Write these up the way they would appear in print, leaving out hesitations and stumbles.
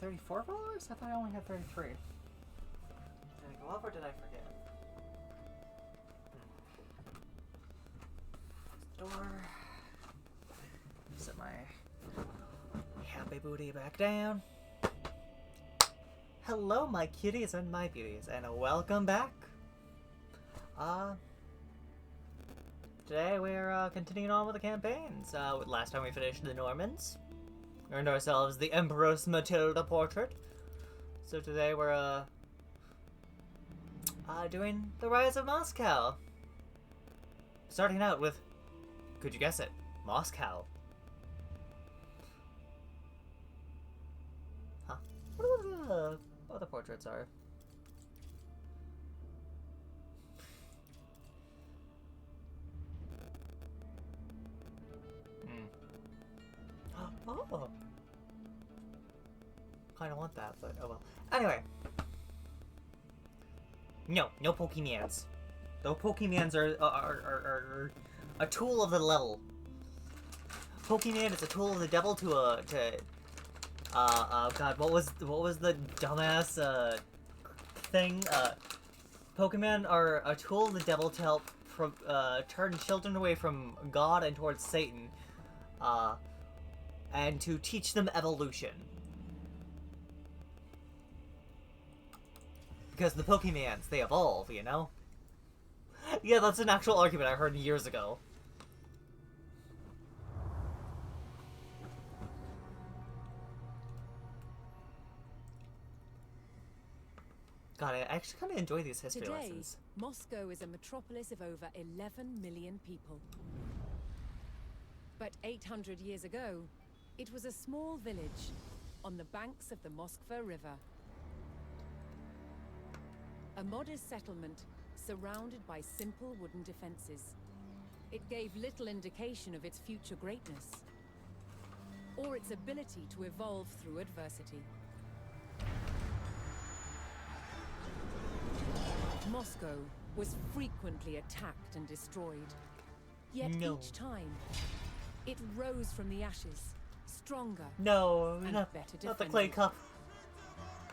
34 followers? I thought I only had 33. Did I go up or did I forget? Door. Set my happy booty back down. Hello, my cuties and my beauties, and welcome back. Today we're continuing on with the campaigns. Last time we finished the Normans, earned ourselves the Empress Matilda portrait. So today we're doing the Rise of Moscow. Starting out with, could you guess it, Moscow. Huh? What are the other portraits are? Oh, kind of want that, but oh well. Anyway, no Pokemans. Though Pokemans are a tool of the level. Pokemon is a tool of the devil God, what was the dumbass thing? Pokemon are a tool of the devil to help turn children away from God and towards Satan. And to teach them evolution. Because the Pokemans, they evolve, you know? Yeah, that's an actual argument I heard years ago. God, I actually kind of enjoy these history lessons. Moscow is a metropolis of over 11 million people. But 800 years ago, it was a small village on the banks of the Moskva River. A modest settlement surrounded by simple wooden defenses. It gave little indication of its future greatness, or its ability to evolve through adversity. Moscow was frequently attacked and destroyed. Yet each time, it rose from the ashes, stronger and better defended. Not the clay cup.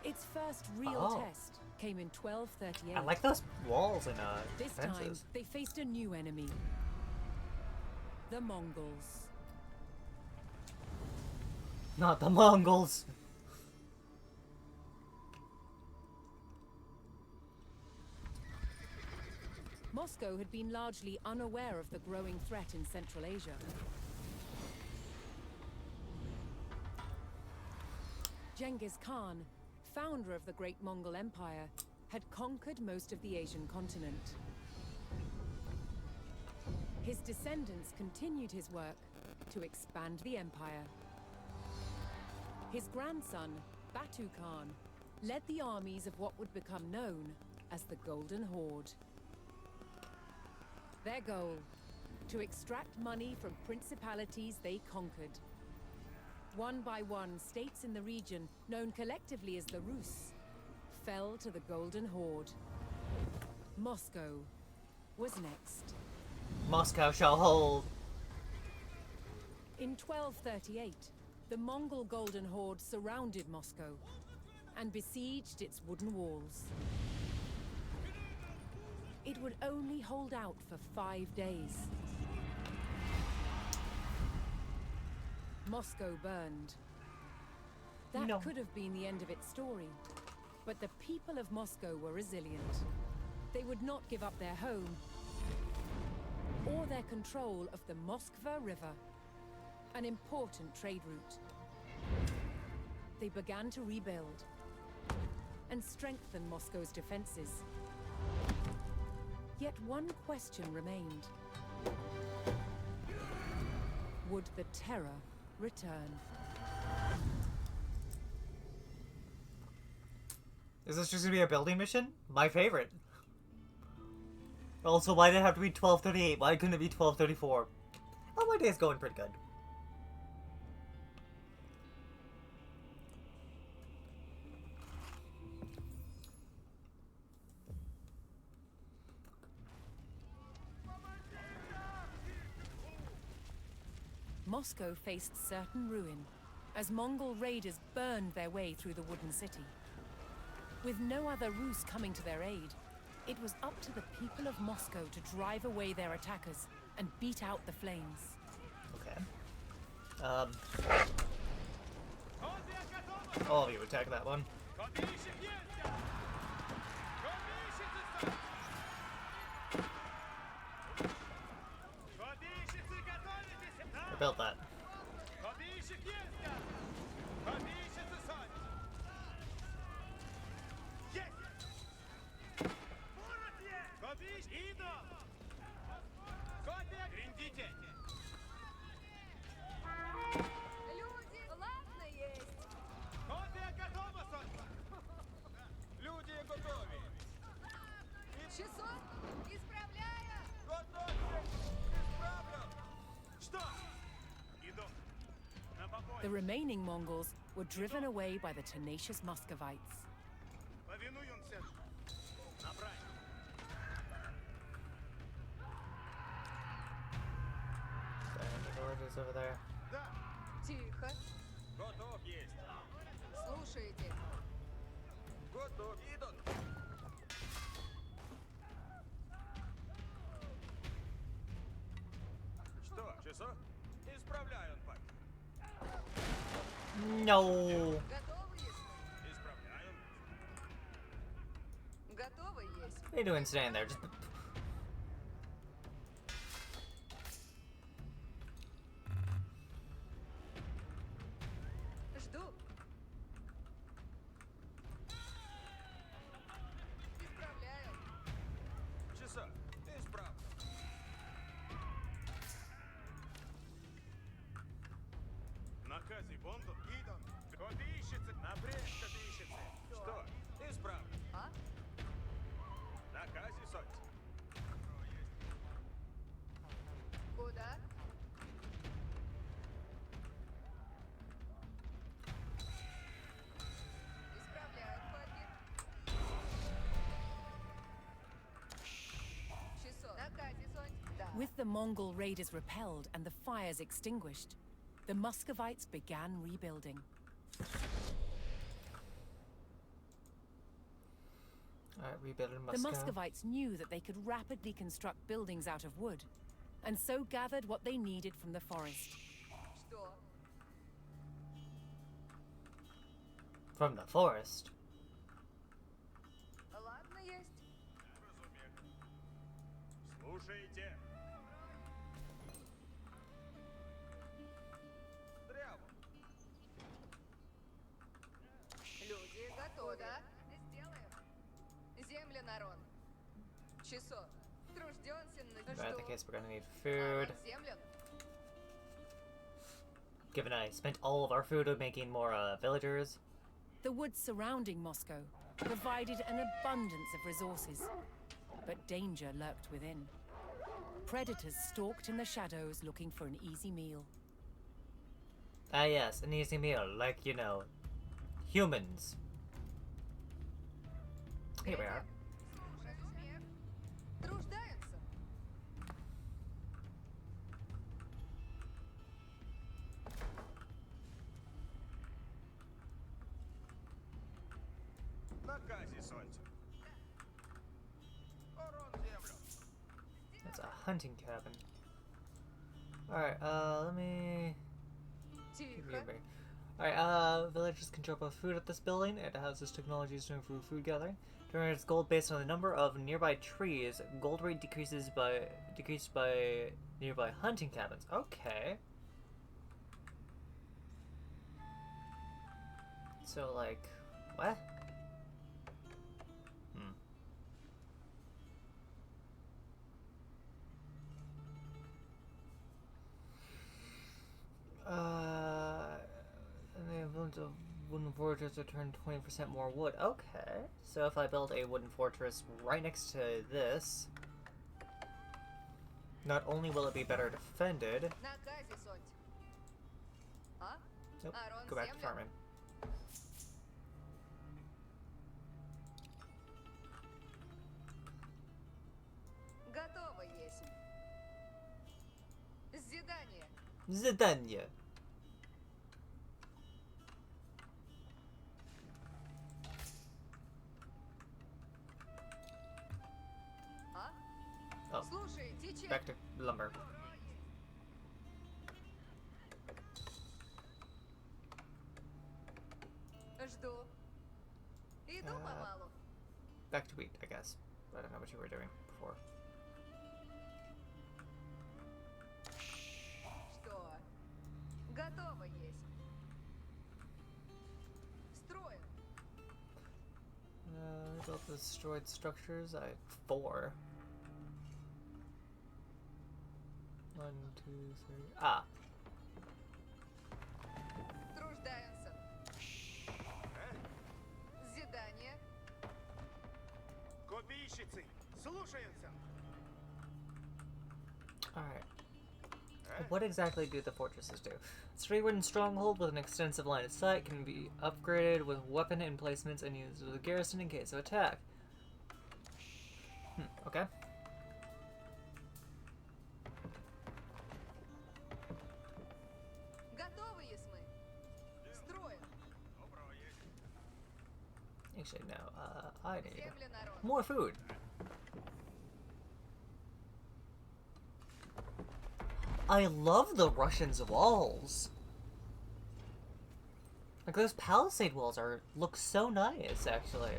Its first real test came in 1238. I like those walls and This fences. time, they faced a new enemy. The Mongols. Not the Mongols. Moscow had been largely unaware of the growing threat in Central Asia. Genghis Khan, founder of the Great Mongol Empire, had conquered most of the Asian continent. His descendants continued his work to expand the empire. His grandson, Batu Khan, led the armies of what would become known as the Golden Horde. Their goal, to extract money from principalities they conquered. One by one, states in the region, known collectively as the Rus, fell to the Golden Horde. Moscow was next. Moscow shall hold. In 1238, the Mongol Golden Horde surrounded Moscow and besieged its wooden walls. It would only hold out for 5 days. Moscow burned. That could have been the end of its story. But the people of Moscow were resilient. They would not give up their home or their control of the Moskva River, an important trade route. They began to rebuild and strengthen Moscow's defenses. Yet one question remained. Would the terror return? Is this just gonna be a building mission? My favorite. Also, why did it have to be 1238? Why couldn't it be 1234? Oh, my day's going pretty good. Moscow faced certain ruin as Mongol raiders burned their way through the wooden city. With no other Rus coming to their aid, it was up to the people of Moscow to drive away their attackers and beat out the flames. Okay. All of you attack that one. I built that. The remaining Mongols were driven away by the tenacious Muscovites. The villagers over there. Тихо. Слушайте. Что, часов? Исправляю, пак. No. Готовы есть? Исправляю. Готовы есть. What are you doing standing there? Just. Жду. Исправляю. Часа. Исправлю. Накази Бонду. Идон. Копийщицы. Напрячь копийщицы. Что? Исправлю. А? Накази соть. Куда? Исправляю, паки. Часов. Накази, Сонь. Да. With the Mongol raiders repelled and the fires extinguished, the Muscovites began rebuilding. Alright, rebuilding The Moscow. Muscovites knew that they could rapidly construct buildings out of wood, and so gathered what they needed from the forest. Что? From the forest. Ладно, есть. Слушайте. Дряву. Люди готовы. Куда? Сделаем. Земля, Нарон. Часов. Тружденся на But in that case, we're gonna need Народ, food. землю. Given I spent all of our food on making more villagers. The woods surrounding Moscow provided an abundance of resources, but danger lurked within. Predators stalked in the shadows looking for an easy meal. Ah yes, an easy meal, like, you know, humans. Here we are. Разумею. Труждаются. Накази солнце. Урон землю. That's a hunting cabin. Alright, let me... Тихо. Alright, villagers can drop off food at this building. It houses technologies to improve food gathering. Generates gold based on the number of nearby trees. Gold rate decreased by nearby hunting cabins. Okay. So like, what? And they have built a wooden fortress to turn 20% more wood. Okay. So if I build a wooden fortress right next to this, not only will it be better defended. Накази, Сонь. А? Nope. Арон, Go back to землю. farming. Готово есть. Задание. Задание. back to lumber. Жду. Иду помалу. Back to wheat, I guess. I don't know what you were doing before. Что? Готово есть. Строю. Built the destroyed structures. I had 4. 1, 2, 3. Ah, Труждаемся. Задание. Копийщицы, слушаются. alright. What exactly do the fortresses do? It's a three-wooden stronghold with an extensive line of sight, can be upgraded with weapon emplacements and used as a garrison in case of attack. Okay. Готовы есть мы. Строю. Добро есть. Actually, no. I need Земля народ. more food. I love the Russians' walls. Like those palisade walls look so nice, actually.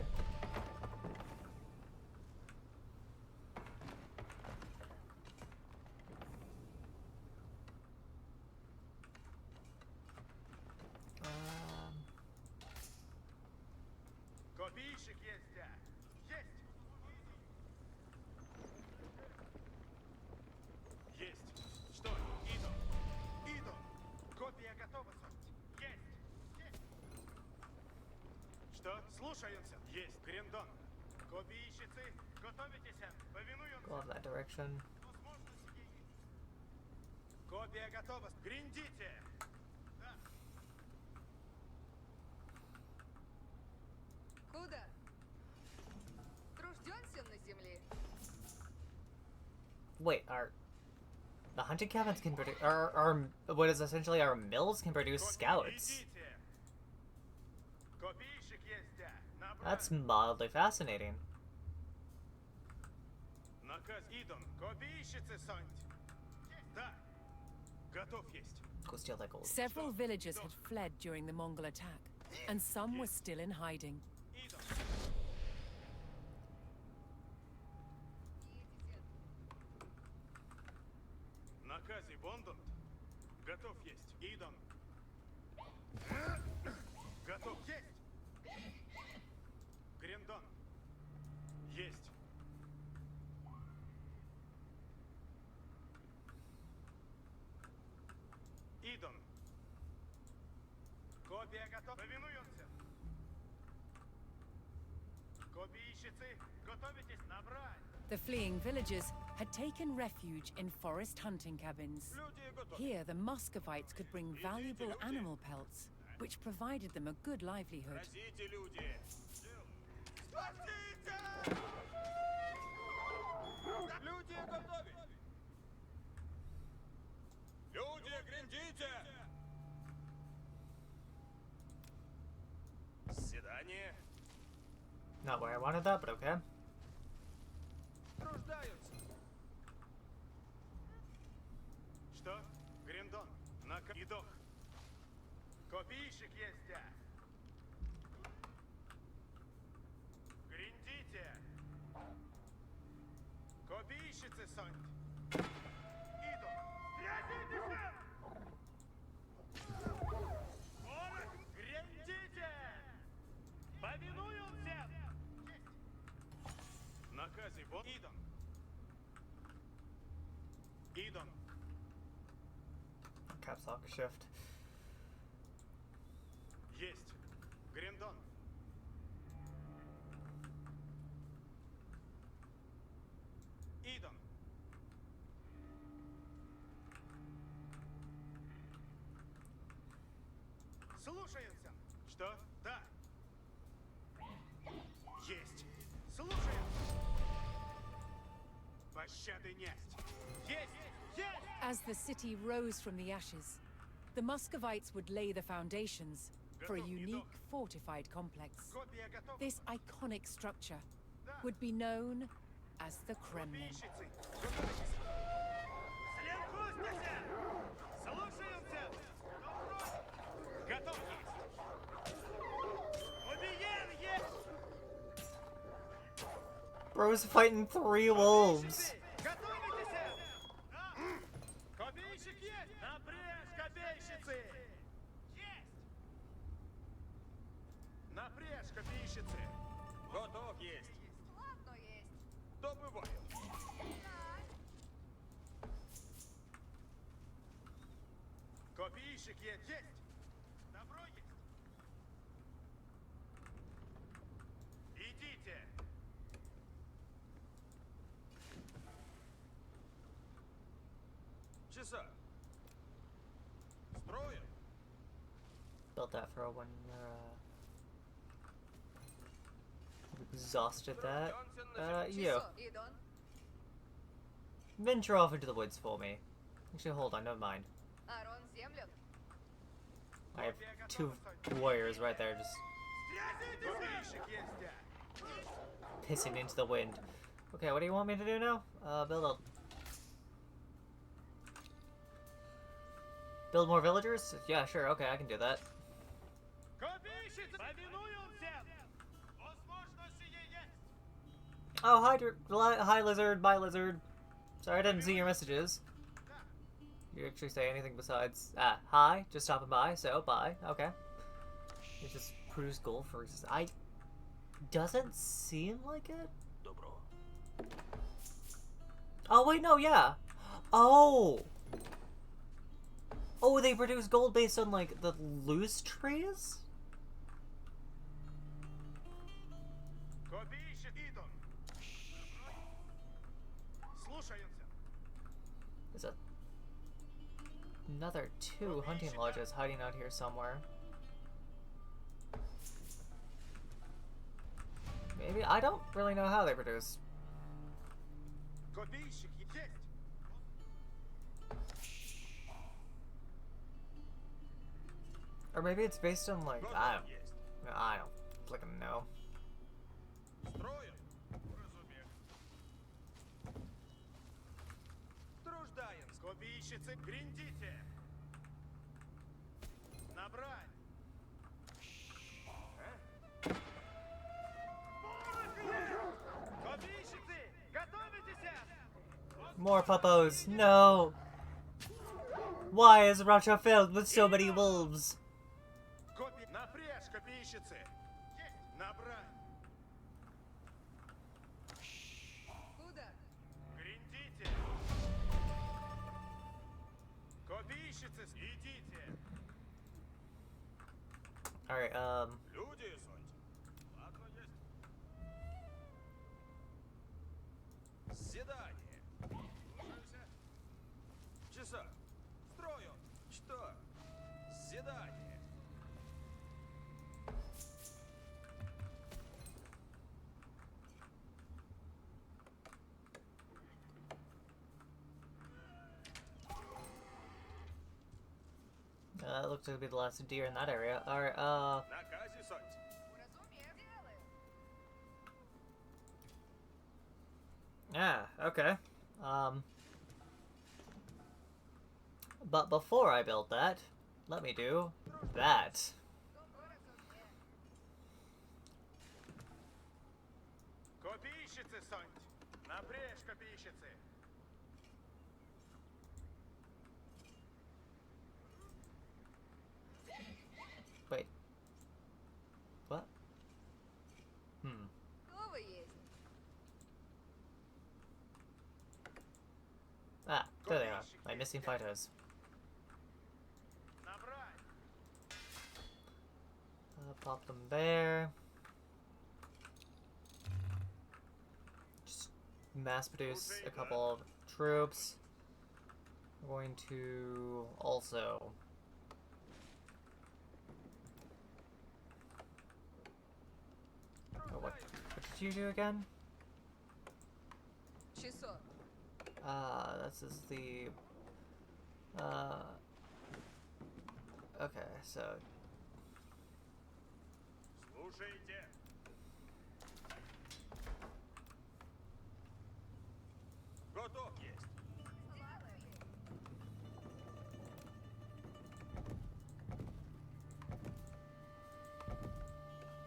Копийщик есть, да. Есть. Есть. Что? Иду. Иду. Копия готова, соть. Есть. Есть. Что? Слушаются. Есть. Гриндон. Копийщицы, готовитесь. Повинуемся. Go off that direction. Возможности есть. Копия готова. Гриндите. Да. Куда? Труждемся на земле. Wait, the hunting cabins can produce, our what is essentially our mills can produce scouts. Идите. Копийщик есть, да. Набрать. That's mildly fascinating. Наказ Идон. Копийщицы, Сонть. Да. Готов есть. Go steal that gold. Several villagers had fled during the Mongol attack, and some were still in hiding. Идон. Едете. Наказе Бондон. Готов есть. Идон. Готов есть. Гриндон. Есть. Идон. Копия готова. Повинуемся. Копийщицы, готовитесь набрать. The fleeing villagers had taken refuge in forest hunting cabins. Люди готовы. Here, the Muscovites could bring valuable animal pelts, which provided them a good livelihood. Разите, люди. Спасите! Люди готовы. Люди, гриндите! Свидание. Not where I wanted that, but okay. Труждаются. Что? Гриндон. Идох. Копийщик есть, да. Гриндите. Копийщицы, Сонть. Идох. Стряситесь! Гриндите! Повинуемся! Наказе Бон. Идон. Идон. Caps lock shift. Есть. Гриндон. Идон. Слушаемся. Что? Да. Есть. Слушаем. Пощады несть. Есть. Есть. As the city rose from the ashes, the Muscovites would lay the foundations for a unique fortified complex. Копия готова. This iconic structure would be known as the Kremlin. Копийщицы. Готовитесь. Готовьтесь! Слушаемся! Готов есть! Убиен есть! Bro's fighting 3 wolves. Готовитесь! Копейщик есть! Напрячь, копейщицы! Есть! Напрячь, копейщицы! Готов есть! Ладно есть. Добываю! Копейщик есть! Есть! Добро есть! Идите! Часа! Строим! Built that for when you're exhausted that. You. Часо, Идон. Venture off into the woods for me. Actually, hold on, never mind. Арон землю. I have 2 warriors right there just Копейщик есть! pissing into the wind. Okay, what do you want me to do now? Build more villagers? Yeah, sure, okay, I can do that. Копейщица! Повинуемся! Возможно, сие есть! Oh, hi lizard, bye lizard. Sorry I didn't see your messages. You actually say anything besides, hi, just stopping by, so bye, okay. You just produce gold for, doesn't seem like it? Oh, wait, no, yeah. Oh! Oh, they produce gold based on, like, the loose trees? Копейщик Идон! Слушаемся! There's another 2 hunting lodges hiding out here somewhere. Maybe, I don't really know how they produce. Копейщик есть! Or maybe it's based on, like, Готов есть! I don't flicking know. Строим! Разумею. Труждаемся! Копейщицы, гриндите! Набрать! Копейщицы, готовитесь! More puppos, no! Why is Russia filled with so many wolves? Напрячь, копейщицы! Есть! Набрать! Куда? Гриндите! Копейщицы, идите! Alright, Люди, соньте! Ладно, есть! Седание! Слушайся! Часа! Строю! Что? Седание! that looks like it'll be the last deer in that area. Alright, Наказе, соньте! Уразумею. Делаю. yeah, okay. But before I build that, let me do that. Уразумею. Копейщицы, соньте! Напрячь, копейщицы! Wait. What? Hmm. Слово есть. Ah, there they are. My missing fighters. Набрать! Pop them there. Just mass produce a couple of troops. We're going to also what did you do again? Часо. This is the okay, so Слушайте! Готов есть!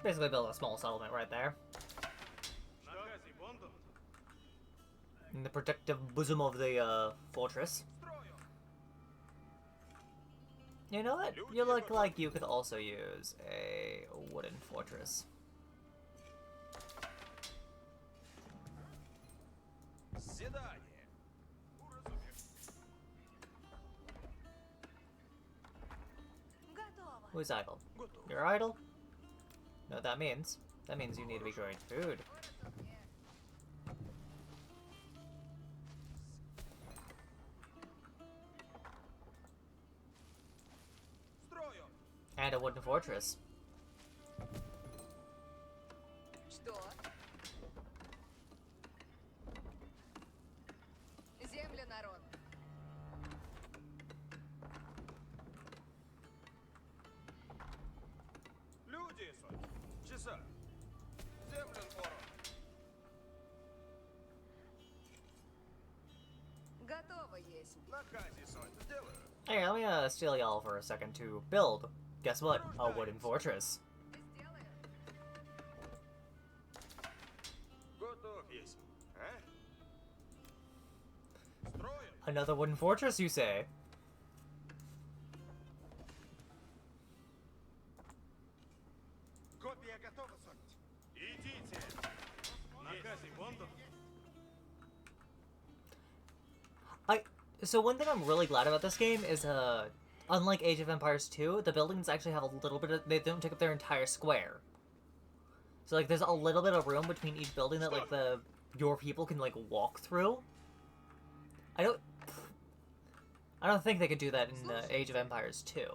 Basically build a small settlement right there. Накази Бонду. In the protective bosom of the fortress. Строю. You know what? You look like you could also use a wooden fortress. Заседание. Уразумев. Готово. Who's idle? Готов. You're idle? No, that means? That means you need to be growing food. Строю. And a wooden fortress. Что? Земля, народ. Люди, соть. Часа. Землен ворон. Готово есть. Накази, соть. Сделаю. Hey, let me steal y'all for a second to build. Guess what? A wooden fortress. Сделаю. Готов есть. А? Строю. Another wooden fortress, you say? Копия готова, соть. Идите. Накази Бонду. So one thing I'm really glad about this game is, unlike Age of Empires 2, the buildings actually have a little bit of, they don't take up their entire square. So, like, there's a little bit of room between each building that, like, your people can, like, walk through. I don't think they could do that in Age of Empires 2.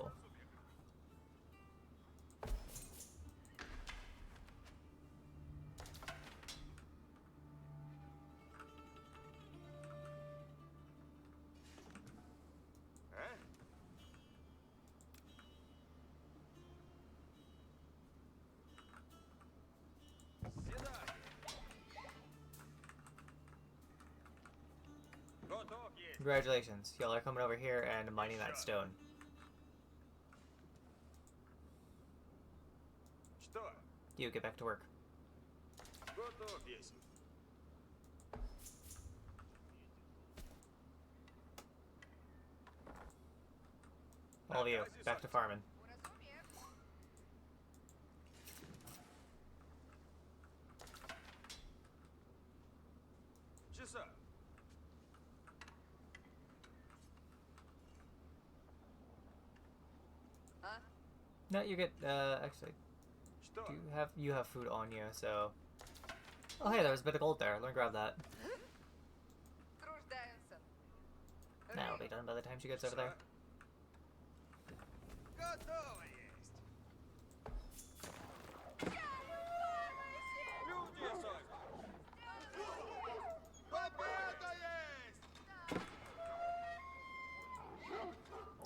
А? Заседание. Готов есть. Congratulations, y'all are coming over here and mining that stone. Что? You get back to work. Готов есть. All of you, back to farming. Уразумев. Часа. А? No, you get, actually, Что? you have food on you, so... Oh hey, there was a bit of gold there, let me grab that. Труждаемся. That'll be done by the time she gets over there. Готово есть. Люди, соть. Победа есть.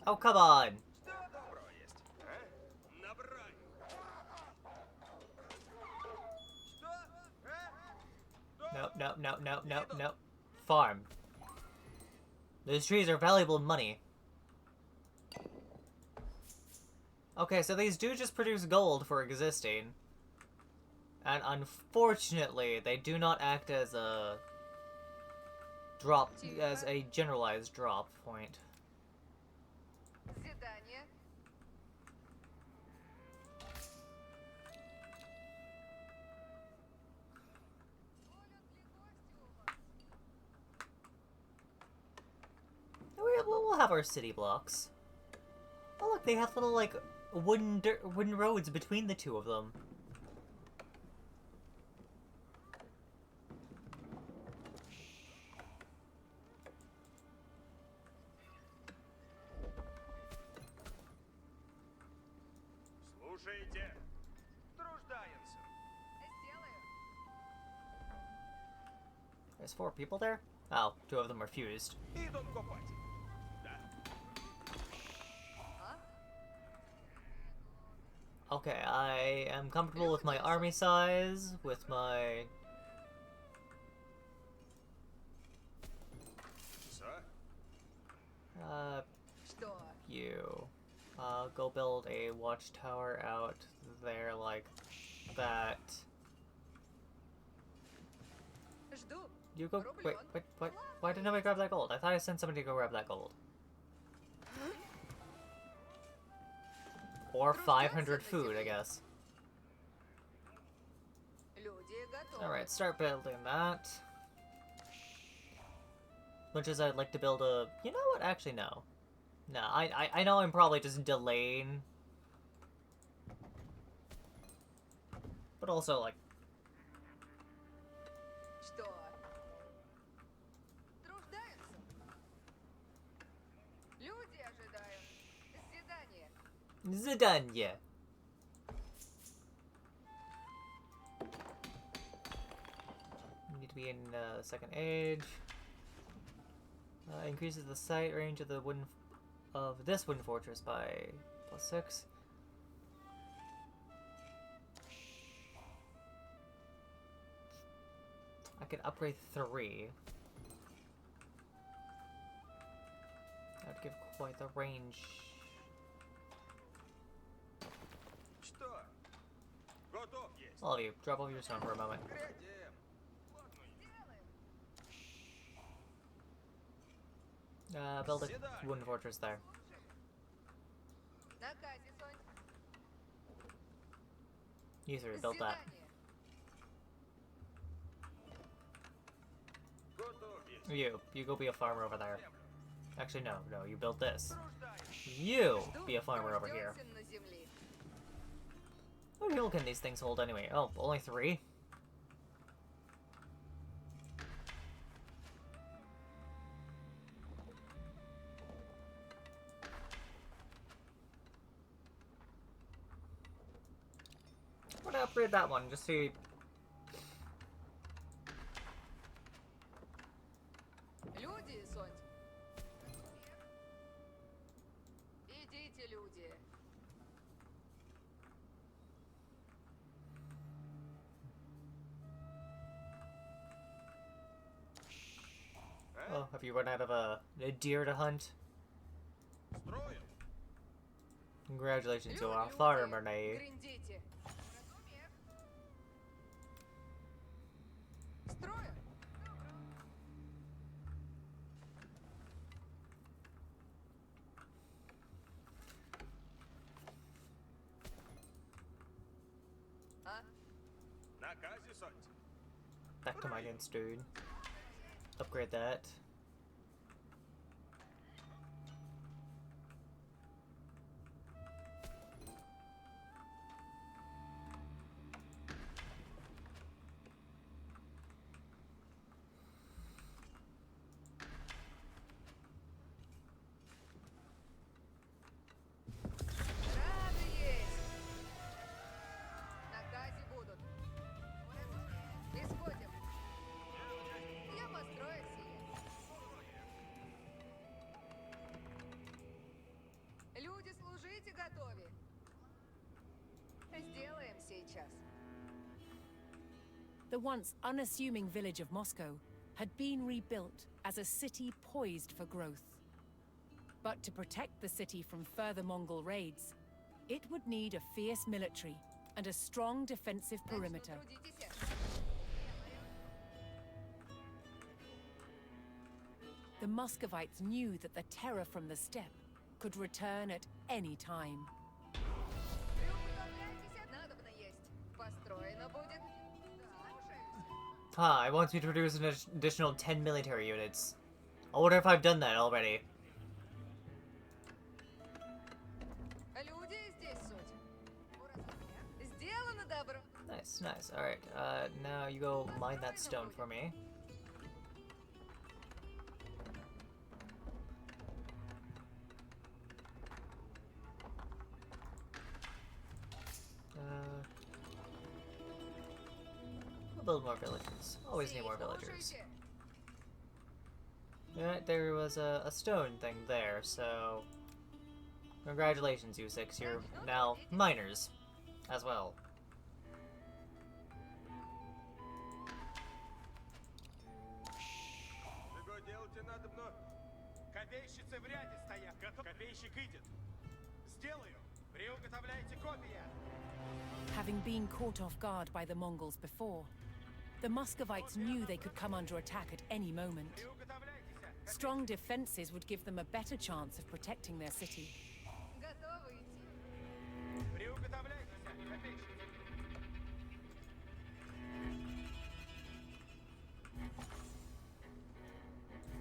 Oh, come on! Что доброго есть? А? На брань. Что? А? Nope, nope, nope, nope, nope, nope. Farm. Those trees are valuable money. Okay, so these do just produce gold for existing. And unfortunately, they do not act as a as a generalized drop point. Задание. We'll have our city blocks. Oh look, they have little, like, wooden roads between the two of them. Слушайте. Труждаемся. Сделаю. There's 4 people there? Oh, 2 of them are fused. Идут копать. Да. А? Okay, I am comfortable with my army size, with my... Часа. Что? You. Go build a watchtower out there, like, that Жду. you go. Wait, what? Why did nobody grab that gold? I thought I sent somebody to go grab that gold. Or 500 food, I guess. Люди готовы. Alright, start building that. Much as I'd like to build a... You know what? Actually, no. No, I know I'm probably just delaying. But also, like... Что? Труждаются. Люди ожидают. Свидание. Задание. Need to be in second age. Increases the sight range of the this wooden fortress by +6. I could upgrade 3. That'd give quite the range. Что? Готов есть. All of you, drop over your stone for a moment. Глядим. Build a wooden fortress there. На Казе, Сонь. You three, build that. Свидание. Готов есть. You go be a farmer over there. Actually, no, you build this. Труждаюсь. You Жду. be a farmer over here. Труждёмся на земле. How many people can these things hold anyway? Oh, only 3? I'm gonna upgrade that one, just see. Люди, Сонь. Идите, люди. Oh, have you run out of a deer to hunt? Строим. Congratulations, you Люди, are a люди, farmer, Nate. Гриндите. Разумех. Строим. А? На Казе, Сонь. Back to mines, dude. Upgrade that. Рады есть. На Казе будут. Исходим. Я построю сие. Люди, служите готове. Сделаем сейчас. The once unassuming village of Moscow had been rebuilt as a city poised for growth. But to protect the city from further Mongol raids, it would need a fierce military and a strong defensive perimeter. Так что трудитесь. The Muscovites knew that the terror from the steppe could return at any time. Приготовляйтесь, надобно есть. Построено будет. Слушаюсь. I want you to produce an additional 10 military units. I wonder if I've done that already. Люди, здесь суть. Сделано добро. Nice. Alright, now you go mine that stone for me. We'll build more villages. Always need more villagers. Слушайте. Yeah, there was a stone thing there, so... Congratulations, you 6. You're now miners as well. Что делать надо мной? Копейщицы в ряде стоят. Копейщик идет. Сделаю. Приуготовляйте копья. having been caught off guard by the Mongols before. The Muscovites knew they could come under attack at any moment. Strong defenses would give them a better chance of protecting their city. Готовы идти? Приуготовляйтесь, копейщицы.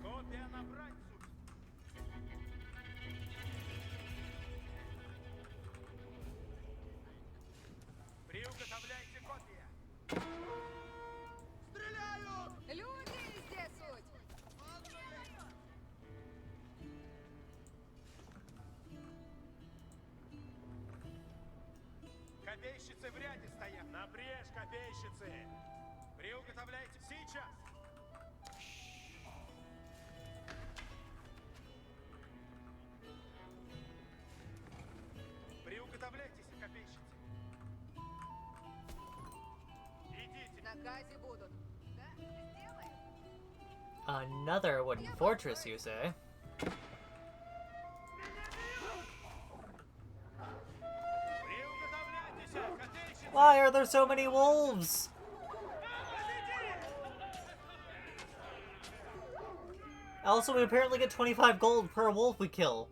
Копия набрать, суть. Приуготовляйте копия. Стреляют! Люди, здесь суть! Копейщицы в ряде стоят. Напрежь, копейщицы. Приуготовляйте сейчас. Приуготовляйтесь, копейщицы. Идите. На казе будут. Да? Сделаем. Another wooden fortress, you say? Приуготовляйтесь, копейщицы. Why are there so many wolves? Also, we apparently get 25 gold per wolf we kill.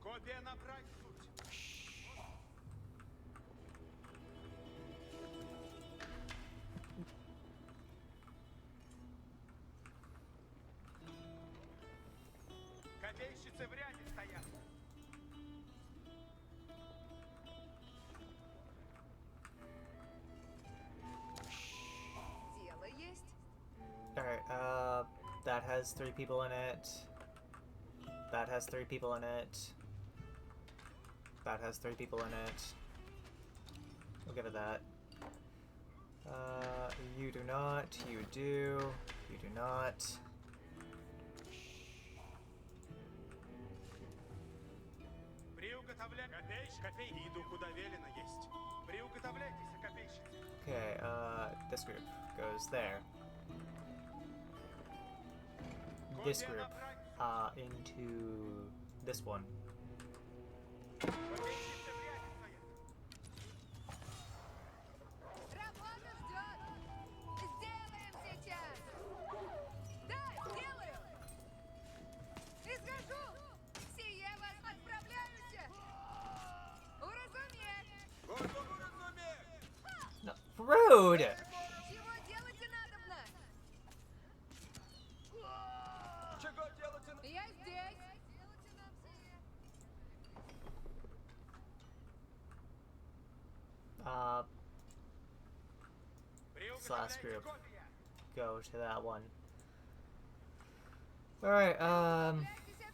Копия набрать, суть. Копейщицы в ряде стоят. Дело есть. Alright, that has 3 people in it. That has 3 people in it. That has 3 people in it. We'll give it that. You do not. You do. You do not. Приуготовляй. Копей. Иду, куда велено есть. Приуготовляйтесь, копейщицы. Okay, this group goes there. This Копия group, набрать. into this one. Копейщицы в ряде стоят. Работа ждет. Сделаем сейчас. Да, сделаю. Изгожу. Сие вас отправляюсь. Уразуметь. Готовы разуметь. No, rude! Чего делать и надобно? Чего делать? Я здесь. Делайте нам сие. Slash Приуготовляйте group. копия. Go to that one. Alright, Отправляйтесь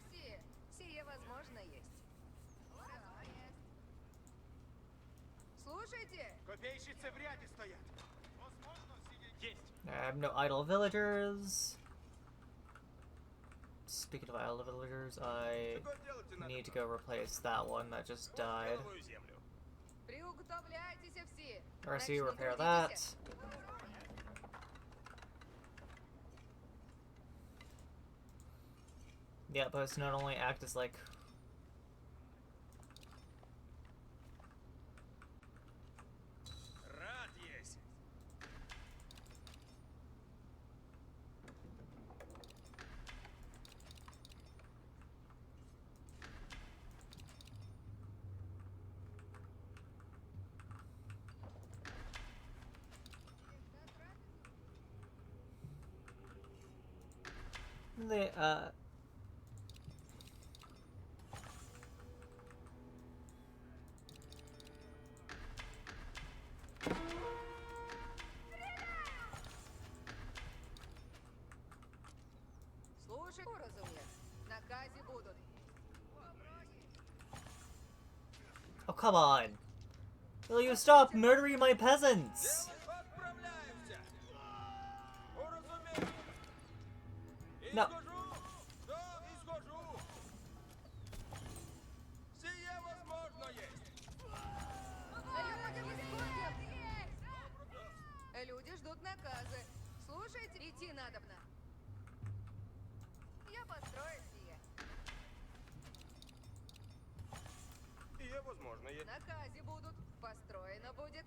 все. Сие возможно есть. Слушайте. Копейщицы в ряде стоят. Возможно, сидеть. Есть. I have no idle villagers. Speaking of idle villagers, I Чего делать и надо? need to go replace that one that just died. Белую землю. Приуготовляйтесь все. Mercy, Начну repair трудитесь. that. Yeah, but it's not only act as like Рад есть. the Слушай, разумеется. На казе будут. oh come on! Will you stop murdering my peasants? Отправляемся. Уразуметь. No. Изгожу. Да, изгожу. Сие возможно есть. Люди исходят. Люди ждут наказы. Слушайте, идти надобно. Я построю сие. возможно есть. Наказе будут. Построено будет.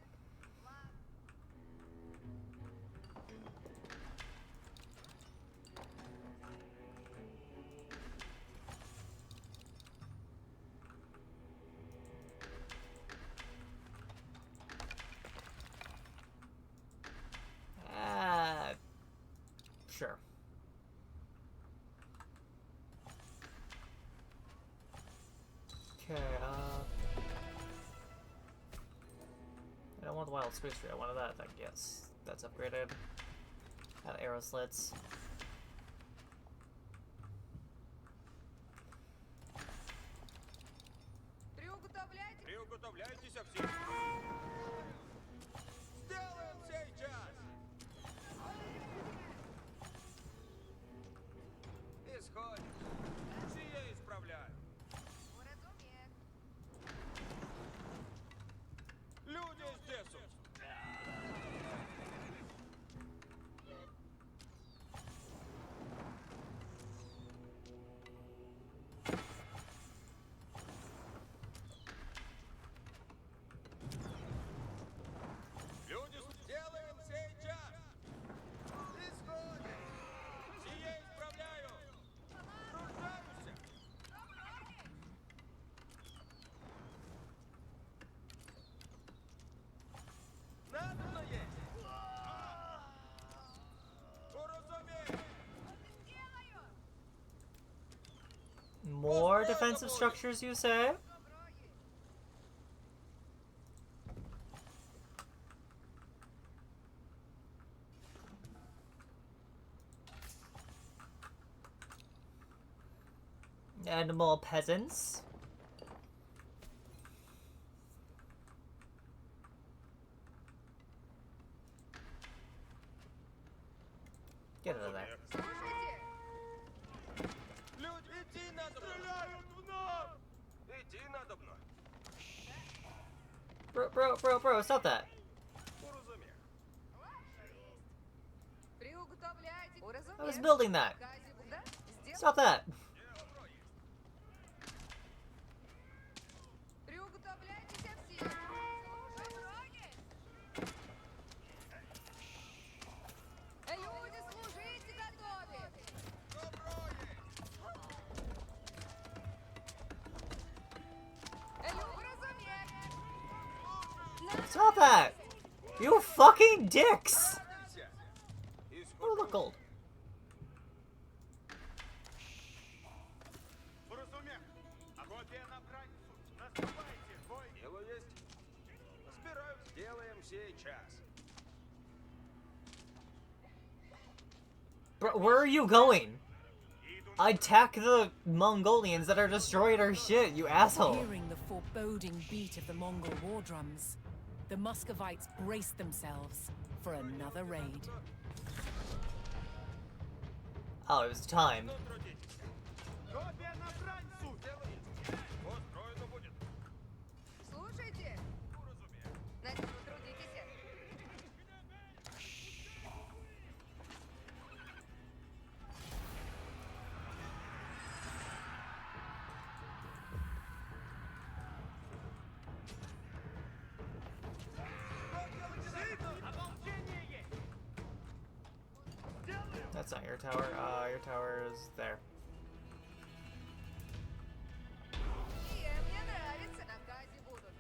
Sure. Okay, I don't want the wild space tree, I wanted that, I guess. That's upgraded. Arrow slits. Приуготовляйте. Приуготовляйтесь все. Сделаем сейчас. Исходит. Сие исправляю. Уразумеет. Люди здесь. Люди, сделаем сейчас. Исходит. Сие исправляю. Труждаюсь. Надо есть. Уразумею. More defensive structures, you say? And more peasants? Get out of there. Слушайте. Люди, идти надо. Стреляют в нас. Идти надо мной. Bro, stop that. Уразумею. Приуготовляйте. I was Уразумеет. building that. Наказе будут. Сделаем. Stop that. Приуготовляйтесь все. Люди, служите готовы. Уразумеет. Stop that. You fucking dicks. Oh, look gold. Уразумею. Копия на границу. Наступайте. Бой. Дело есть. Собираюсь. Сделаем сейчас. Bro, where are you going? Attack the Mongolians that are destroying our shit, you asshole. Hearing the foreboding beat of the Mongol war drums, the Muscovites braced themselves for another raid. Oh, it was time. Ну, трудитесь. Копия на границу. Дело есть. Устроено будет. Слушайте. Уразумею. Надеюсь, трудитесь. That's not your tower. Your tower is there. Мне нравится. Наказе будут.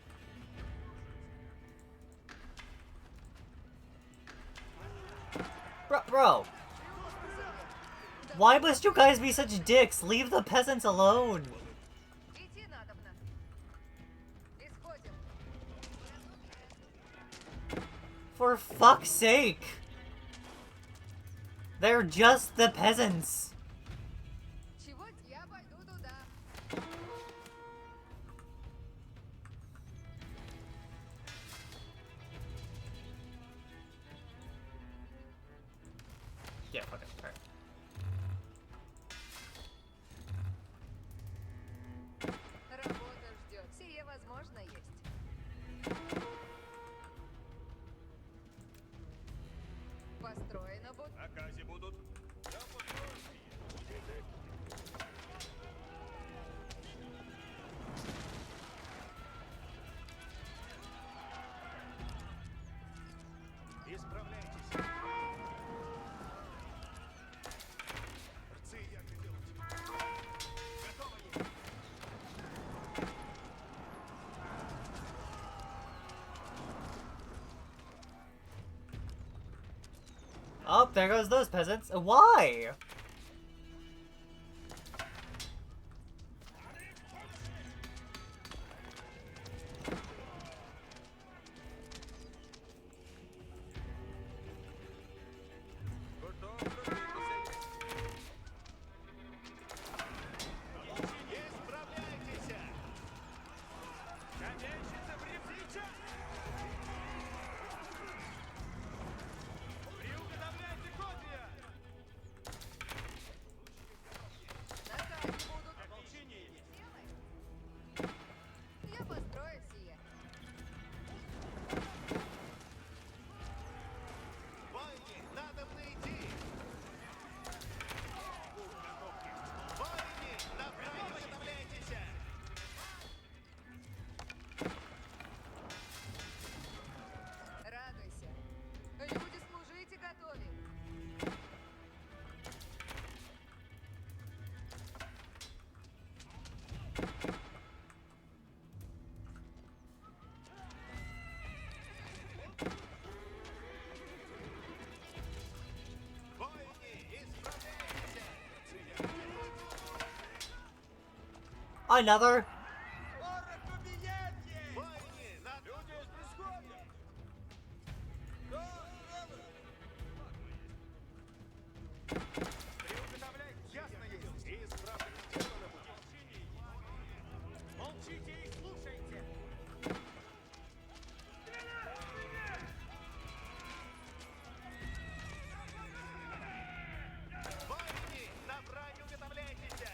Bro, why must you guys be such dicks? Leave the peasants alone. Идти надобно. Исходим. For fuck's sake. They're just the peasants. Чего? Я пойду туда. Yeah, fuck it. Alright. Работа ждет. Сие возможно есть. Построено будет. Наказе будут. Я построю. there goes those peasants. Why? Готов пробитися. Исправляйтесь! Каменщица прибдите! Приуготовляйте копья! Наказы будут. Ополчение есть. Я построю сие. Войне, надо идти! Войне, направо готовляйтесь! Радуйся. Люди, служите готовы. Войне, исправляйтесь! Another? Войне, люди происходят! Да, делаю! Приуготовляйте, ясно есть! И исправлено сделано будет! Молчите и слушайте! Войне, на брань уготовляйтесь!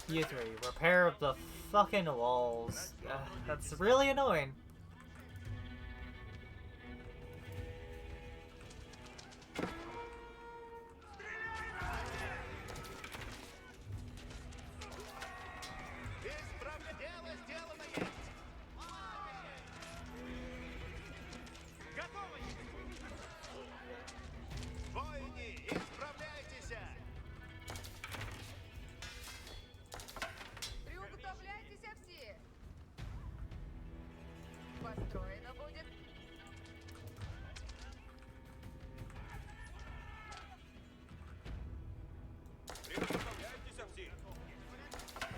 You three, repair the fucking walls. That's really annoying. Дело сделано есть! Готовы! Войне, исправляйтесь! Приуготовляйтесь все. Построено будет. Приготовляйтесь все!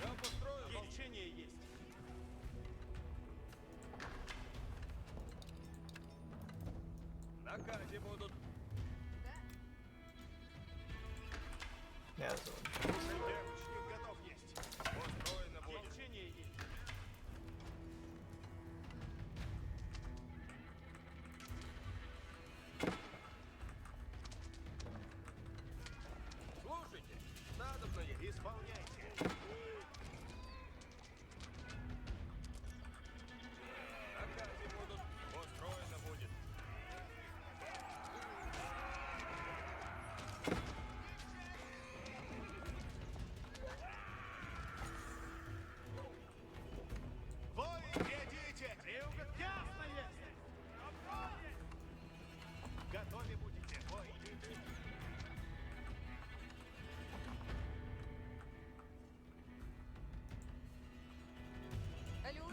Я построю, лечение есть! На карте будут. Yeah, that's one. Девочник готов есть. Построено будет. Лечение есть. Слушайте, надобно исполняйте. На карте будут. Построено будет. Вой, идите! Ясно есть! Готовы будете, вой! Люди,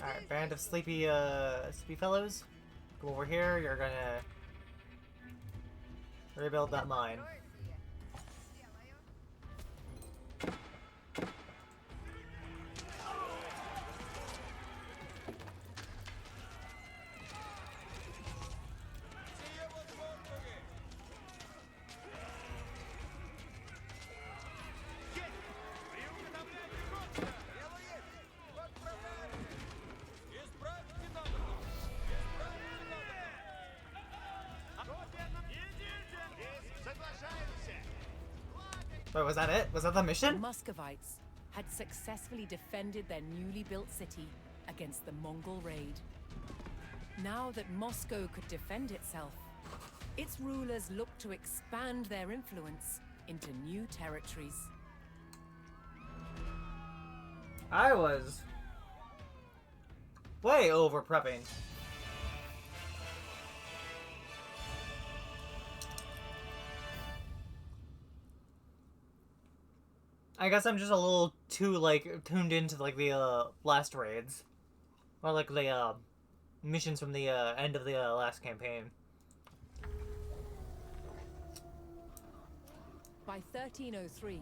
Alright, band of sleepy, sleepy fellows. Come over here, you're gonna rebuild that mine. построю сие. Сделаю. Сие возможно ли? Есть! Приуготовляйте копья! Дело есть! Отправляем! Исправьте надо! Исправьте надо! Копья нам... Идите! Есть! Соглашаемся! Wait, was that it? Was that the The mission? Muscovites had successfully defended their newly built city against the Mongol raid. Now that Moscow could defend itself, its rulers looked to expand their influence into new territories. I was way over prepping. I guess I'm just a little too, like, tuned into, like, the, last raids. Or, like, the, missions from the, end of the, last campaign. By 1303,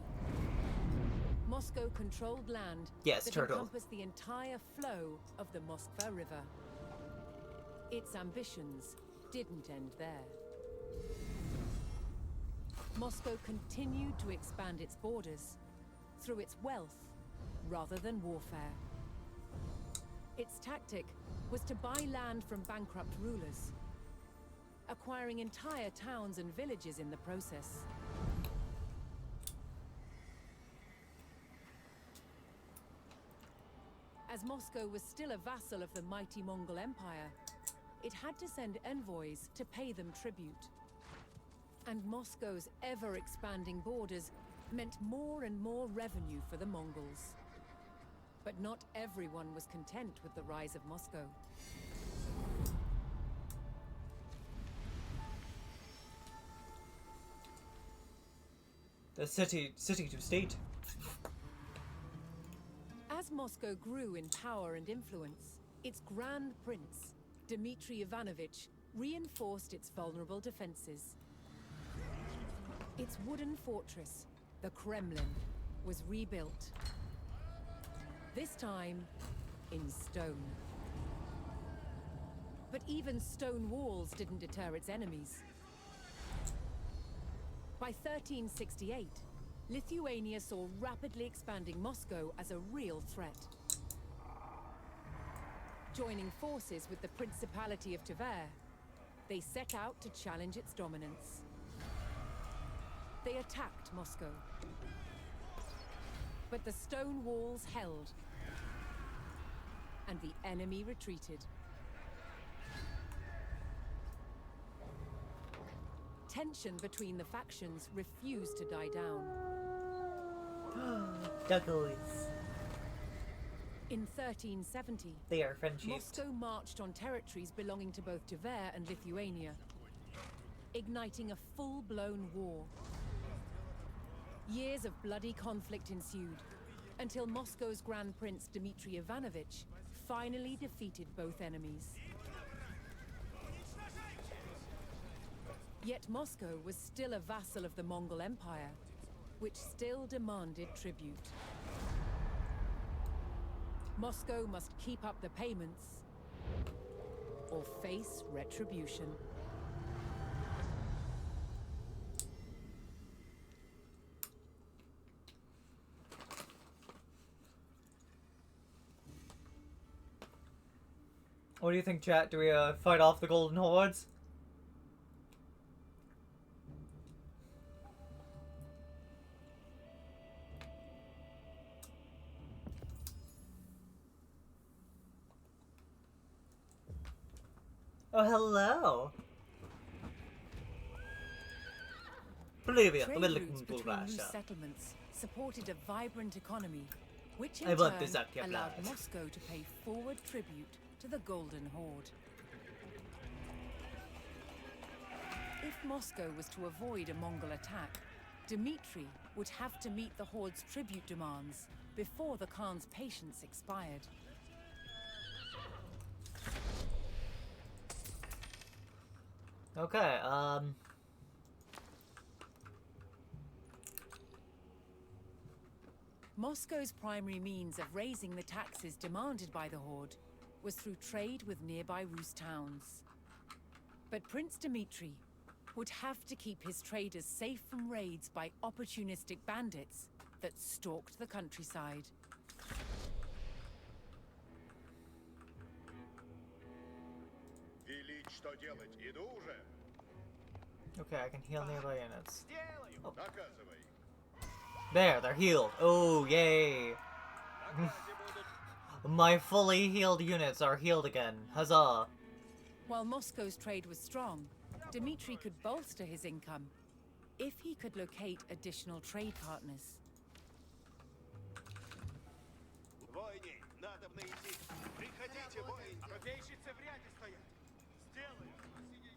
Moscow controlled land Yes, that turtle. encompassed the entire flow of the Moskva River. Its ambitions didn't end there. Moscow continued to expand its borders through its wealth rather than warfare. Its tactic was to buy land from bankrupt rulers, acquiring entire towns and villages in the process. As Moscow was still a vassal of the mighty Mongol Empire, it had to send envoys to pay them tribute. And Moscow's ever-expanding borders meant more and more revenue for the Mongols. But not everyone was content with the rise of Moscow. The city to state. As Moscow grew in power and influence, its Grand Prince, Dmitry Ivanovich, reinforced its vulnerable defenses. Its wooden fortress, the Kremlin, was rebuilt. This time, in stone. But even stone walls didn't deter its enemies. By 1368, Lithuania saw rapidly expanding Moscow as a real threat. Joining forces with the Principality of Tver, they set out to challenge its dominance. They attacked Moscow. But the stone walls held, and the enemy retreated. Tension between the factions refused to die down. Duckles. In 1370, They are friendship. Moscow marched on territories belonging to both Tver and Lithuania, igniting a full-blown war. Years of bloody conflict ensued, until Moscow's Grand Prince Dmitry Ivanovich finally defeated both enemies. Yet Moscow was still a vassal of the Mongol Empire, which still demanded tribute. Moscow must keep up the payments or face retribution. What do you think, chat? Do we fight off the Golden Hordes? Oh, hello. Привет, Trade welcome routes to between loose Russia. settlements supported a vibrant economy, which in I want turn this up your allowed blood. Moscow to pay forward tribute to the Golden Horde. If Moscow was to avoid a Mongol attack, Dmitry would have to meet the Horde's tribute demands before the Khan's patience expired. Okay, Moscow's primary means of raising the taxes demanded by the Horde was through trade with nearby Rus towns. But Prince Dmitry would have to keep his traders safe from raids by opportunistic bandits that stalked the countryside. Велить, что делать? Иду уже. okay, I can heal nearby units. Сделаю. Наказывай. There, they're healed. Oh, yay. Наказе будут. My fully healed units are healed again. Huzzah. While Moscow's trade was strong, Dmitry could bolster his income if he could locate additional trade partners. Войны, надо идти. Приходите, воин. Копейщицы в ряде стоят. Сделаю. Повинуюсь.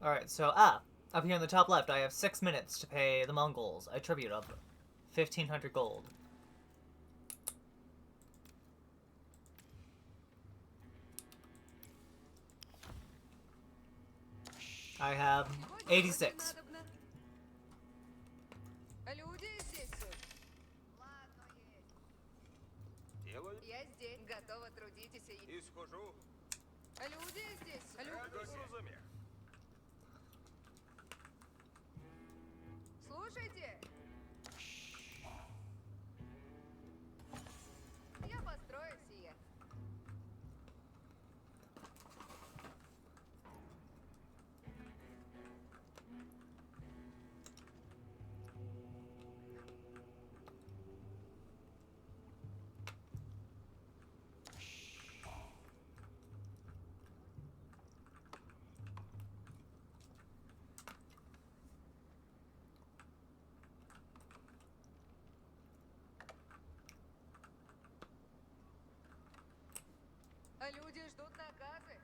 Alright, so, up here in the top left, I have 6 minutes to pay the Mongols a tribute of 1,500 gold. I have 86. Люди здесь. Делаю Я здесь. Готова, трудитесь и... и схожу. Люди здесь. Грузами. Слушайте. Я построю сие. Люди ждут наказы.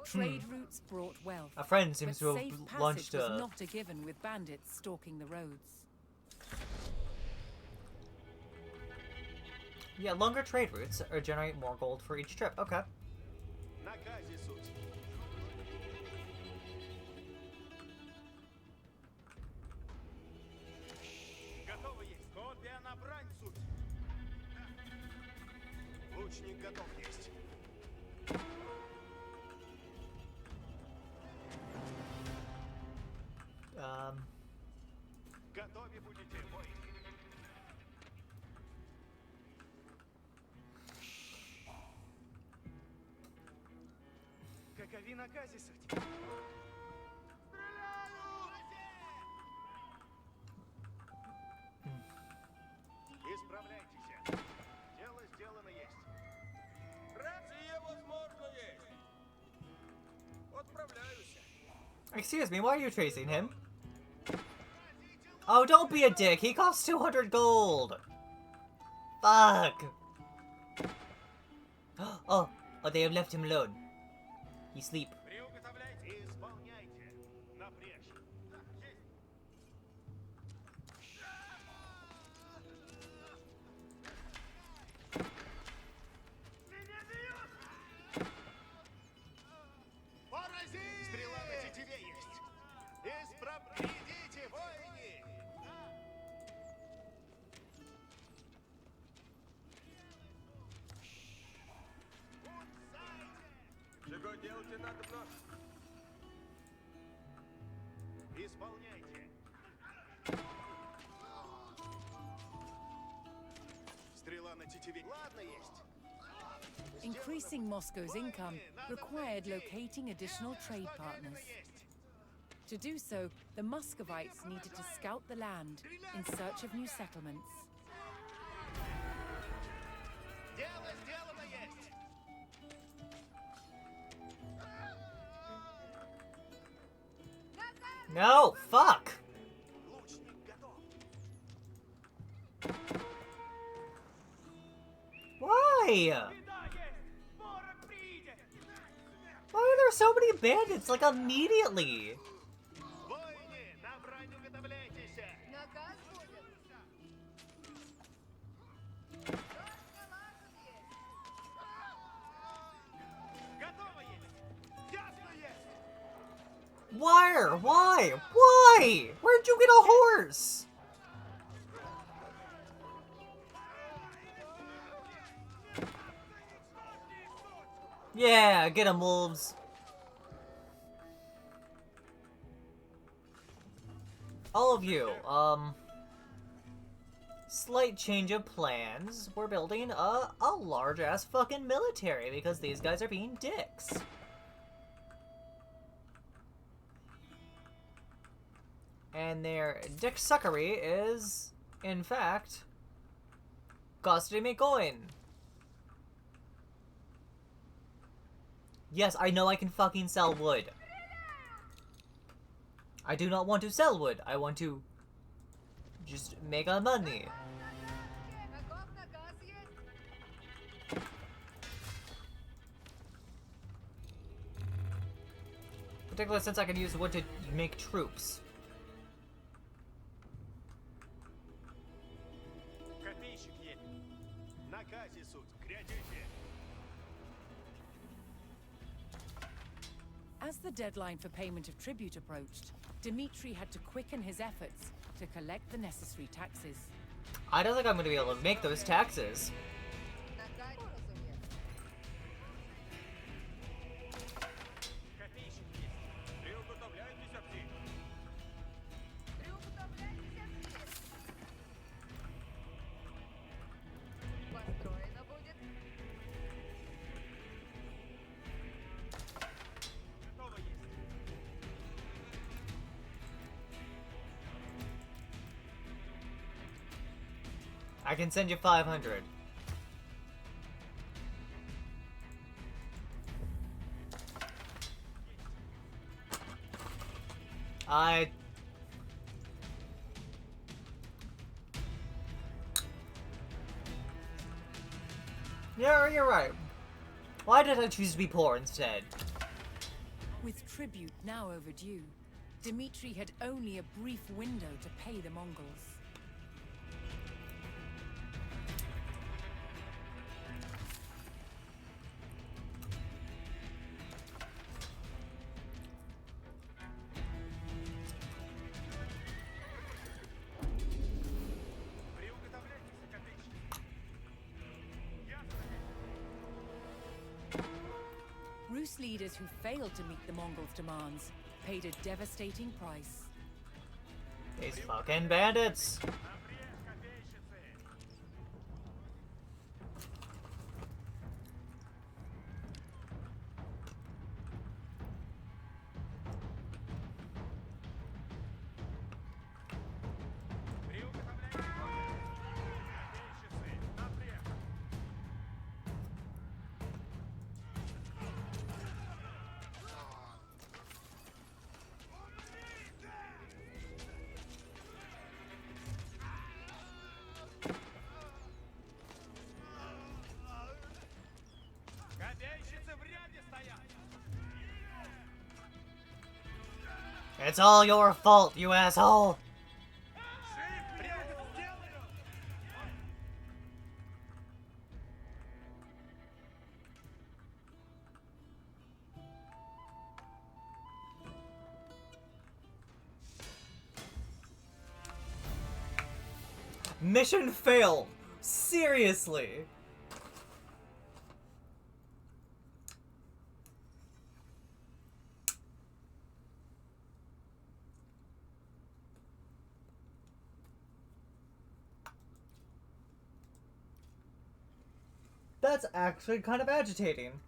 Trade routes brought wealth. A friend But seems to safe have launched passage was a... not a given with bandits stalking the roads. Yeah, longer trade routes generate more gold for each trip. Okay. Наказе суть. Готово есть. Копия на брань суть. Лучник готов есть. Готовы будете, бой. Какови наказе суть? Исправляйтесь. Дело сделано есть. Рация, возможно, есть. Отправляюсь. Excuse me, why are you chasing him? Oh, don't be a dick. He costs 200 gold. Fuck. Oh, they have left him alone. He sleep. Приуготовляйте и исполняйте. Напрячь. Есть. Меня бьют! Порази! Стрела на тетиве есть. Идите, воины! Чего делать надо вновь? Исполняйте. Стрела на тетиве. Ладно есть. Increasing Moscow's income required locating additional trade partners. To do so, the Muscovites needed to scout the land in search of new settlements. Дело сделано есть. No, fuck. Лучник готов. Why? Why are there so many bandits, like, immediately? Воины, на брань уготовляйтесь. Наказ будет. Только лазут есть. Готово есть. Ясно есть. Where? Why? Why? Where'd you get a horse? Yeah, get him, wolves. All of you, slight change of plans. We're building a large-ass fucking military because these guys are being dicks. And their dick-suckery is, in fact, costing me coin. Yes, I know I can fucking sell wood. I do not want to sell wood. I want to just make our money. Каков наказ есть? particularly since I can use wood to make troops. Копейщик едет. На кассе суть. Глядите. As the deadline for payment of tribute approached, Dmitri had to quicken his efforts to collect the necessary taxes. I don't think I'm going to be able to make those taxes. На карте, разумеется. Копейщик есть. Приуготовляйтесь, все. Приуготовляйтесь все. Построено будет. Готово есть. I can send you 500. Yeah, you're right. Why did I choose to be poor instead? With tribute now overdue, Dmitri had only a brief window to pay the Mongols. Приуготовляйтесь, копейщик. Ясно. Rus leaders who failed to meet the Mongols' demands paid a devastating price. These fucking bandits! Обрез копейщицы. Приуготовляйтесь. Копейщицы. Напряг. Копейщицы в ряде стоят. It's all your fault, you asshole! Жив, прямо сделаю. Mission failed! Seriously! That's actually kind of agitating.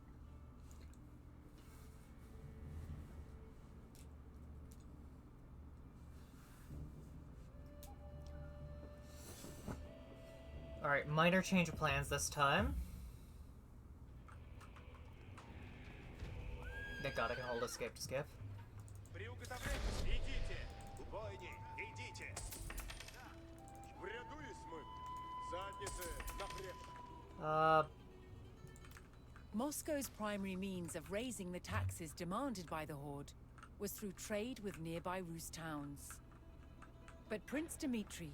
Alright, minor change of plans this time. Thank God I can hold escape to skip. Приуготовляйтесь. Идите. Убойни. Идите. В ряду есть мы. Задницы. Напряг. Moscow's primary means of raising the taxes demanded by the Horde was through trade with nearby Rus towns. But Prince Dmitri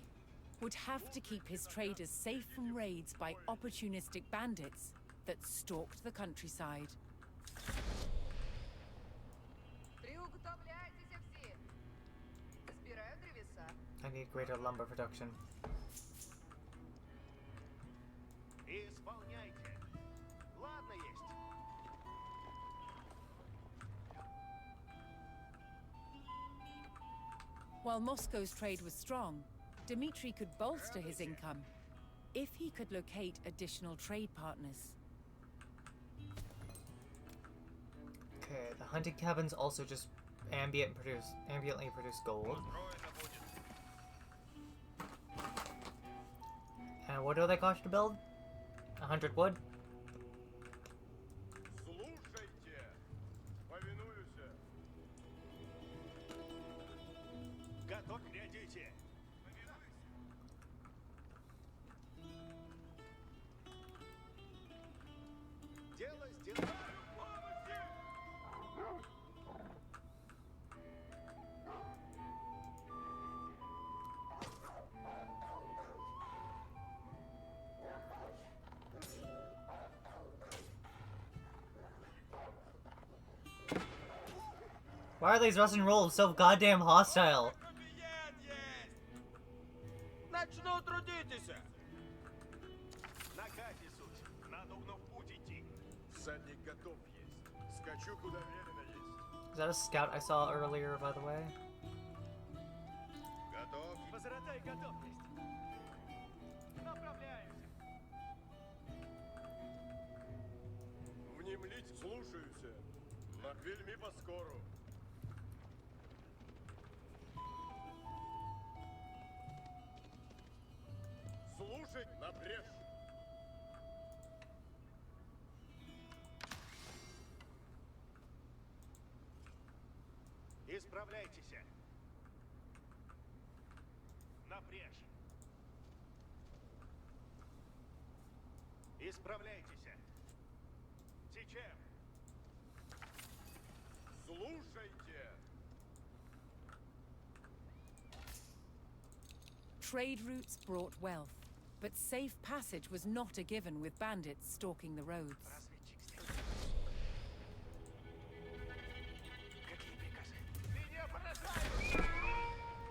would have to keep his traders safe from raids by opportunistic bandits that stalked the countryside. Приуготовляйтесь все. Собираю древеса. I need greater lumber production. Исполняйте. Ладно есть. While Moscow's trade was strong, Dmitri could bolster his income if he could locate additional trade partners. Okay, the hunting cabins also just ambiently produce gold. Устроено будет. And what do they cost to build? 100 wood? Слушайте. Повинуюсь. Готов, глядите. Дело сделано. Why are these Russian wolves so goddamn hostile? Клиент есть! Начну трудитесь! Накате, суть. Надо в путь идти. Всадник готов есть. Скачу, куда велено есть. Is that a scout I saw earlier, by the way? Готов? Возратай, готов есть. Направляемся. Внемлить, слушаюся. На вельми поскору. Слушать напряжь. Исправляйтесь. Напряжь. Исправляйтесь. Сейчас. Слушайте. Trade routes brought wealth, but safe passage was not a given with bandits stalking the roads. Какие приказы? Меня поражают!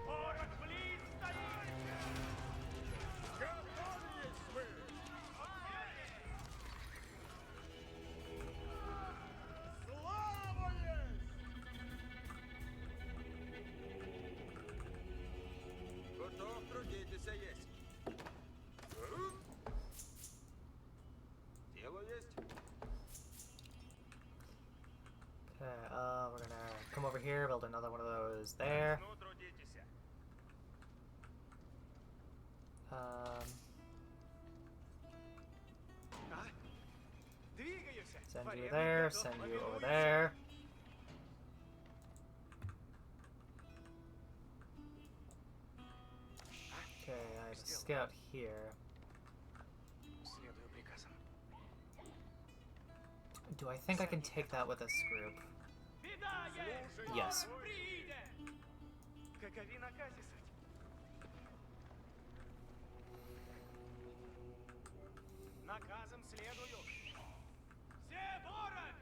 Город близ стоите! Готовы есть вы! Слава есть! Готов, трудитесь, есть. Дело есть. Okay, we're gonna come over here, build another one of those there. Ну, трудитесь. Двигаюсь. Send you Порядок there, готов. send you over Повинуюсь. there. Okay, I have a scout here. Следую приказам. Do I think I can take that with this group? Yes. Какови наказы, суть? Наказом следую. Все ворон!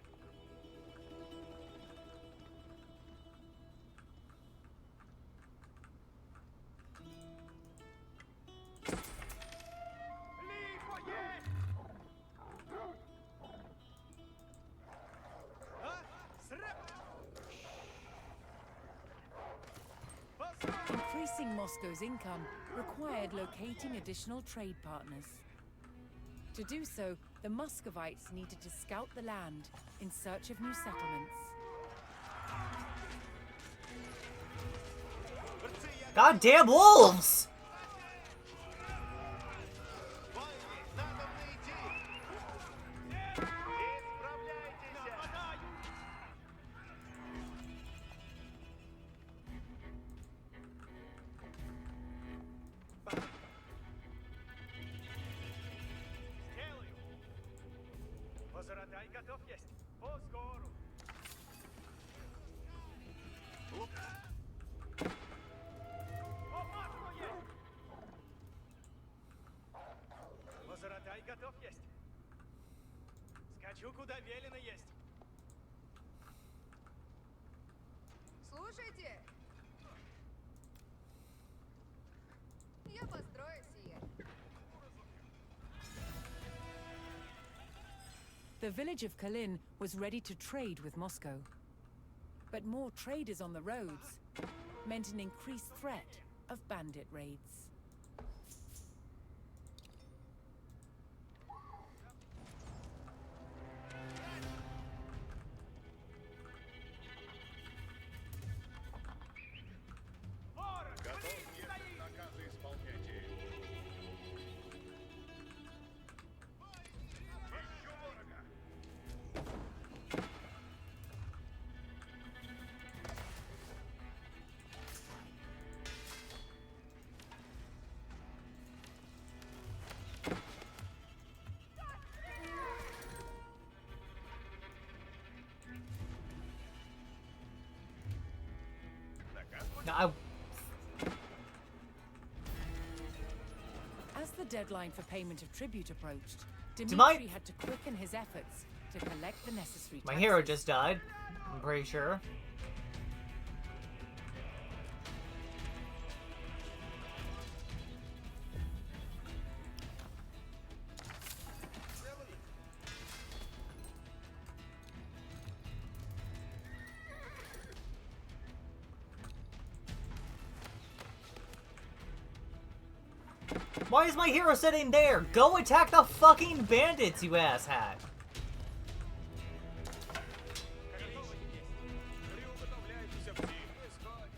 Лихо есть! А? Срыв! Increasing Moscow's income required locating additional trade partners. To do so, the Muscovites needed to scout the land in search of new settlements. Goddamn wolves! Возратай, готов есть. По скору. Опасно есть. Возратай, готов есть. Скачу, куда велено есть. Слушайте! Я построю сие. The village of Kalin was ready to trade with Moscow. But more traders on the roads meant an increased threat of bandit raids. Ворон, близ стоит. Наказы исполняйте. Ищу ворога. No, As the deadline for payment of tribute approached, my- Dmitri had to quicken his efforts to collect the necessary my taxes. hero just died. I'm pretty sure. Why is my hero sitting there? Go attack the fucking bandits, you asshat! Приготовляйтесь всі. Исходь.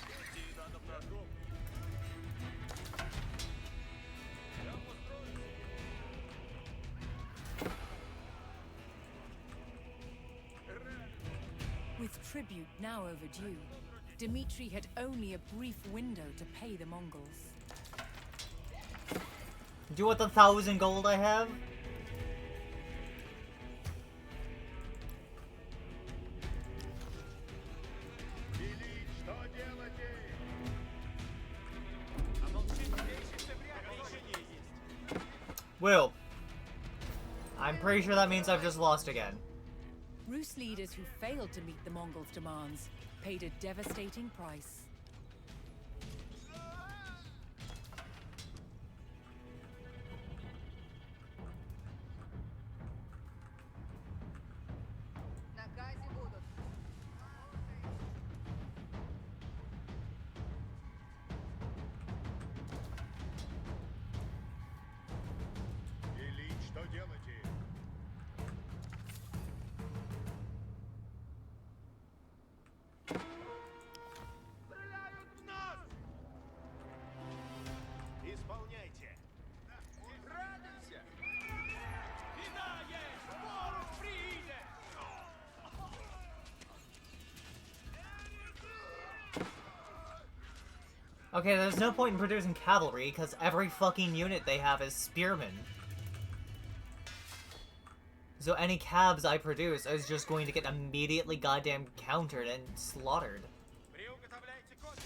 Идти надо в наш дом. Я устроюсь. With tribute now overdue, Dmitri had only a brief window to pay the Mongols. Do you want the 1,000 gold I have? Велить, что делаете? А молчите, вещи есть. Will. I'm pretty sure that means I've just lost again. Rus leaders who failed to meet the Mongols' demands paid a devastating price. Накази будут. Велить, что делаете? Стреляют в нас! Исполняйте! Радуйся! Беда есть! Ворог приидет! Okay, there's no point in producing cavalry, because every fucking unit they have is spearmen. So any cabs I produce is just going to get immediately goddamn countered and slaughtered. Приуготовляйте копья!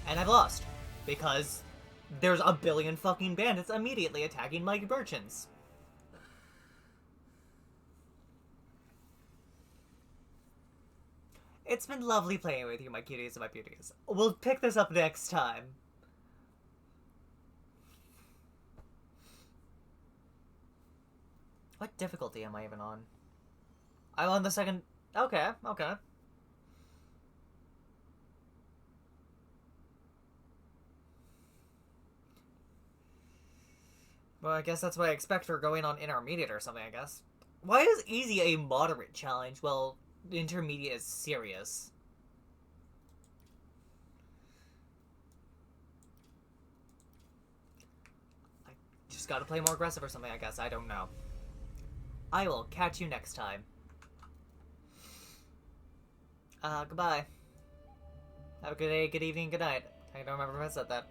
And I've lost. Because there's a billion fucking bandits immediately attacking my merchants. It's been lovely playing with you, my cuties and my beauties. We'll pick this up next time. What difficulty am I even on? I'm on the second... Okay, okay. Well, I guess that's what I expect for going on intermediate or something, I guess. Why is easy a moderate challenge? Well, intermediate is serious. I just gotta play more aggressive or something, I guess. I don't know. I will catch you next time. Goodbye. Have a good day, good evening, good night. I don't remember if I said that.